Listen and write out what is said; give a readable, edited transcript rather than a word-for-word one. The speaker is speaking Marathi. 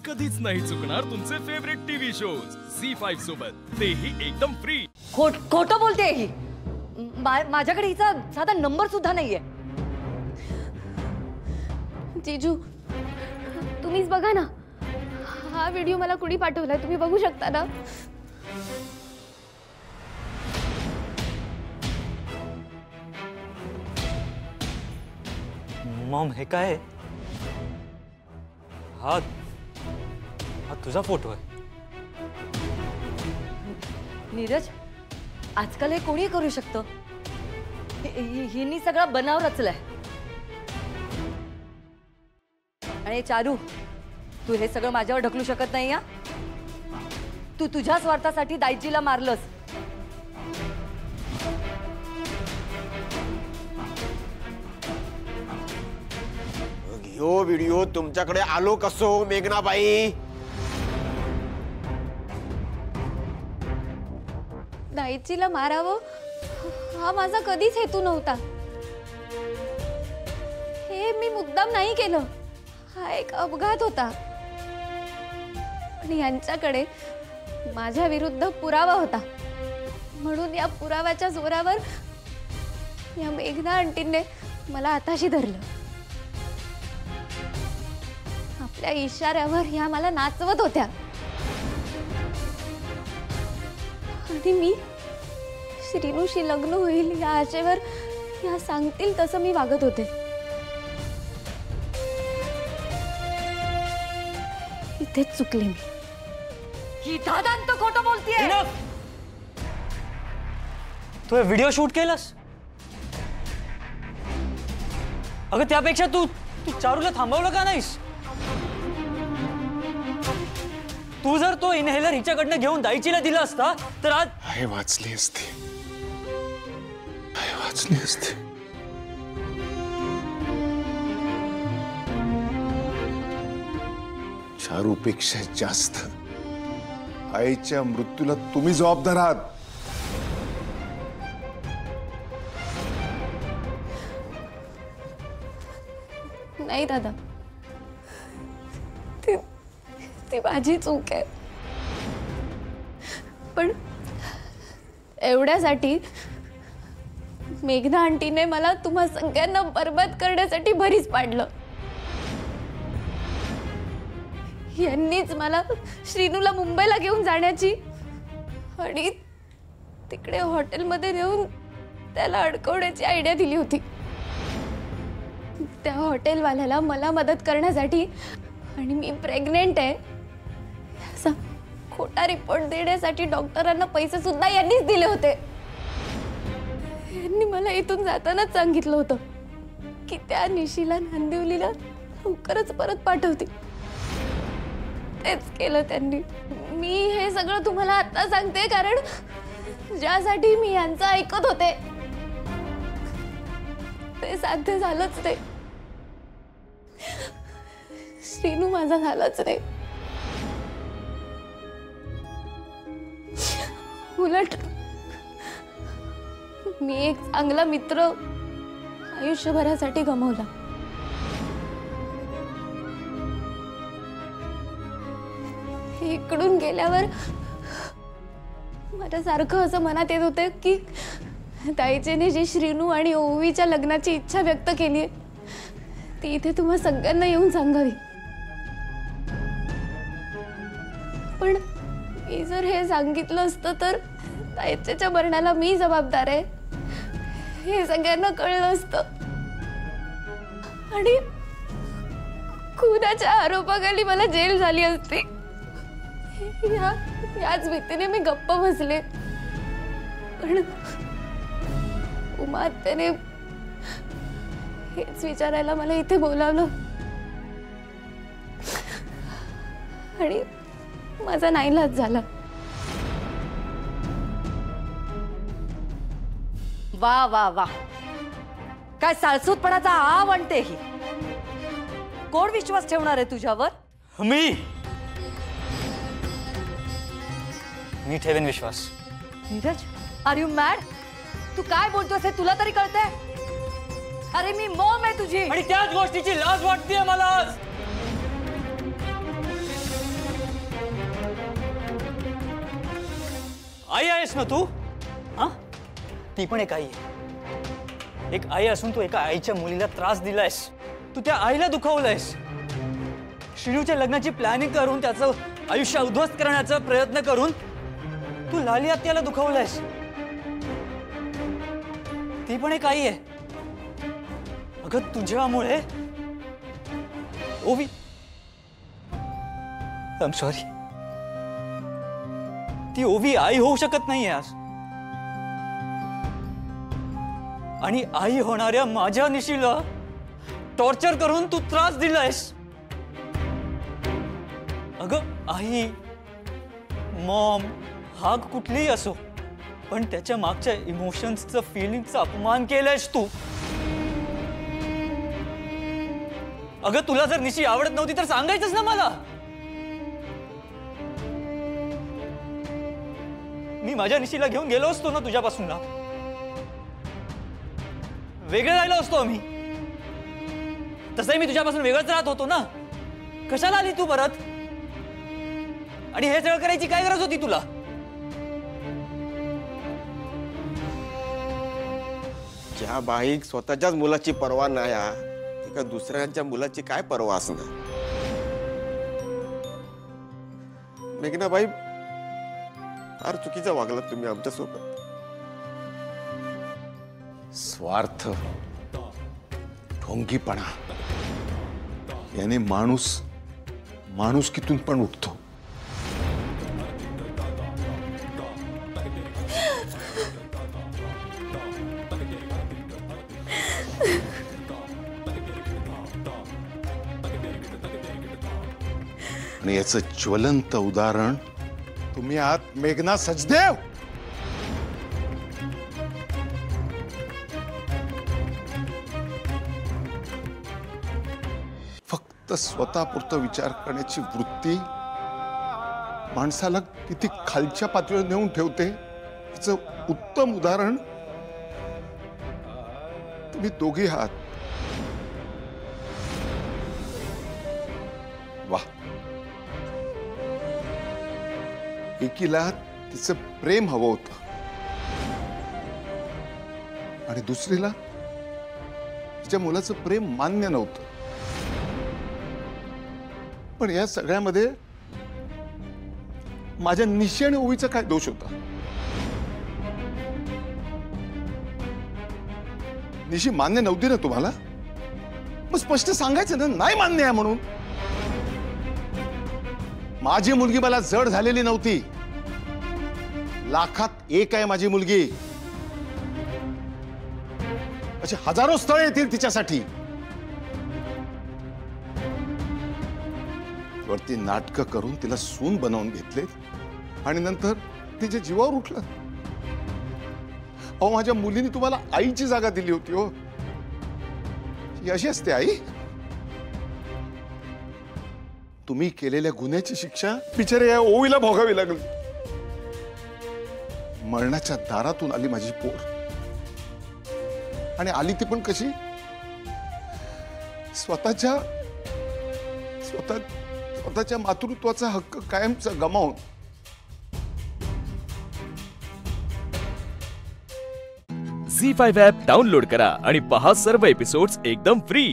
कधीच नाही चुकणार तुमचे फेवरेट टीव्ही शोज झी5 सोबत, तेही एकदम फ्री। खोटं बोलते ही। माझ्याकडे हिचा साधा नंबर सुद्धा नाहीये। जीजू तुम्हीच बघा ना, हा व्हिडिओ मला कुणी पाठवलाय, तुम्ही बघू शकता ना। मॉम हे काय? हा तुझा फोटो आहे। नीरज, आजकाल हे कोणी करू शकतं। हिनी सगळा बनाव रचलाय। आणि चारू, तू हे सगळं माझ्यावर ढकलू शकत नाही या। तू तुझ्या स्वार्थासाठी दाईजीला मारलंस। यो व्हिडिओ तुमच्याकडे आलो कसो मेघनाबाई? दाईजीला मारावं हा माझा कधीच हेतू नव्हता। हे मी मुद्दाम नाही केलं, हा एक अपघात होता। पण यांच्याकडे माझ्या विरुद्ध पुरावा होता, म्हणून या पुराव्याच्या जोरावर या मेघना आंटीने मला हाताशी धरलं। आपल्या इशाऱ्यावर ह्या मला नाचवत होत्या आणि मी श्रीनूशी लग्न होईल या आशेवर या सांगतील तसं मी वागत होते। इथेच चुकले मी। ही दादांत खोटं बोलतीये। तू हे व्हिडिओ शूट केलास? अगं त्यापेक्षा तू चारूला थांबवलं का नाहीस? तू जर तो इनहेलर हिच्याकडनं घेऊन दाईचीला दिला असता तर आज आहे वाचली असती। वाचली असती। चारूपेक्षा जास्त आईच्या मृत्यूला तुम्ही जबाबदार आहात। नाही दादा, ती माझी चूक आहे। पण एवढ्यासाठी मेघना आंटीने मला तुम्हा सगळ्यांना बर्बाद करण्यासाठी भरीस पाडलं। यांनीच मला श्रीनूला मुंबईला घेऊन जाण्याची आणि तिकडे हॉटेलमध्ये नेऊन त्याला अडकवण्याची आयडिया दिली होती। त्या हॉटेलवाल्याला मला मदत करण्यासाठी आणि मी प्रेग्नेंट आहे असा खोटा रिपोर्ट देण्यासाठी डॉक्टरांना पैसे सुद्धा यांनीच दिले होते। यांनी मला इथून जातानाच सांगितलं होतं की त्या निशीला नांदिवलीला लवकरच परत पाठवते। तेच केलं त्यांनी। मी हे सगळं तुम्हाला आता सांगते कारण ज्यासाठी मी यांचं ऐकत होते ते साध्य झालंच नाही। श्रीनू माझा झालाच नाही। उलट मी एक चांगला मित्र आयुष्यभरासाठी गमावला। इकडून गेल्यावर माझ्या सारखं असं मनात येत होते की ताईजीने जी श्रीनू आणि ओवीच्या लग्नाची इच्छा व्यक्त केली ती इथे तुम्हा सगळ्यांना येऊन सांगावी। पण मी जर हे सांगितलं असतं तर ताईच्या मरणाला मी जबाबदार आहे हे सगळ्यांना कळलं असतं आणि खुनाच्या आरोपाखाली मला जेल झाली असती। याच भीतीने मी गप्प बसले। पण उमात्याने हेच विचारायला मला इथे बोलावलं आणि माझा नाईलाज झाला। वा वा वा, काय साळसूतपणाचा आ म्हणते ही। कोण विश्वास ठेवणार आहे तुझ्यावर? मी ठेवेन विश्वास। Neeraj, are you mad? तू काय बोलतोस हे तुला तरी कळतंय? अरे मी मॉम आहे तुझी। आणि त्याच गोष्टीची लाज वाटतेय मला आज। आई आहेस ना तू? हा, ती पण एक आई आहे. एक आई असून तू एका आईच्या मुलीला त्रास दिलायस. तू त्या आईला दुखावलंयस. श्रीनूच्या लग्नाची प्लॅनिंग करून त्याचं आयुष्य उद्ध्वस्त करण्याचा प्रयत्न करून तू लाली आत्याला दुखावलंयस. ती पण एक आई आहे. अगं तुझ्यामुळे ओवी, आय एम सॉरी, ती ओवी आई होऊ शकत नाहीये आज. आणि आई होणाऱ्या माझ्या निशीला टॉर्चर करून तू त्रास दिलायस. अगं आई, मॉम, हाक कुठलीही असो, पण त्याच्या मागच्या इमोशन्सचं, फिलिंगचा अपमान केलायस तू. अगं तुला जर निशी आवडत नव्हती तर सांगायचंच ना मला. मी माझ्या निशीला घेऊन गेलो असतो ना तुझ्यापासून ना. वेगळे राहिलो असतो आम्ही. तसंही मी तुझ्यापासून वेगळंच राहत होतो ना. कशाला आली तू परत? आणि हे सगळं करायची काय गरज होती तुला? ज्या बाईक स्वतःच्याच मुलाची पर्वा नाही, एका दुसऱ्यांच्या मुलाची काय पर्वा असणार? मेघनाबाई, फार चुकीचं वागलात तुम्ही आमच्या सोबत. स्वार्थ, ढोंगीपणा याने माणूस माणुसकीतून पण उठतो. आणि याचं ज्वलंत उदाहरण तुम्ही आहात मेघना सचदेव. फक्त स्वतःपुरतं विचार करण्याची वृत्ती माणसाला किती खालच्या पातळीवर नेऊन ठेवते याचं उत्तम उदाहरण तुम्ही दोघी आहात. वाह. एकीला तिचं प्रेम हवं होतं आणि दुसरीला तिच्या मुलाचं प्रेम मान्य नव्हतं. पण या सगळ्यामध्ये माझ्या निशी आणि ओवीचा काय दोष होता? निशी मान्य नव्हती ना तुम्हाला? मग स्पष्ट सांगायचं ना, नाही मान्य आहे म्हणून. माझी मुलगी मला जड झालेली नव्हती. लाखात एक आहे माझी मुलगी. अशी हजारो स्थळ येतील तिच्यासाठी. वरती नाटकं करून तिला सून बनवून घेतले आणि नंतर तिच्या जीवावर उठलं. अहो, माझ्या मुलीने तुम्हाला आईची जागा दिली होती. हो, ही अशी असते आई? तुम्ही केलेल्या गुन्ह्याची शिक्षा बिचारे या ओवीला भोगावी लागली. मरणाच्या दारातून आली माझी पोर. आणि आली ती पण कशी? स्वतःच्या मातृत्वाचा हक्क कायमचा गमावून. झी5 ॲप डाउनलोड करा आणि पहा सर्व एपिसोड्स एकदम फ्री.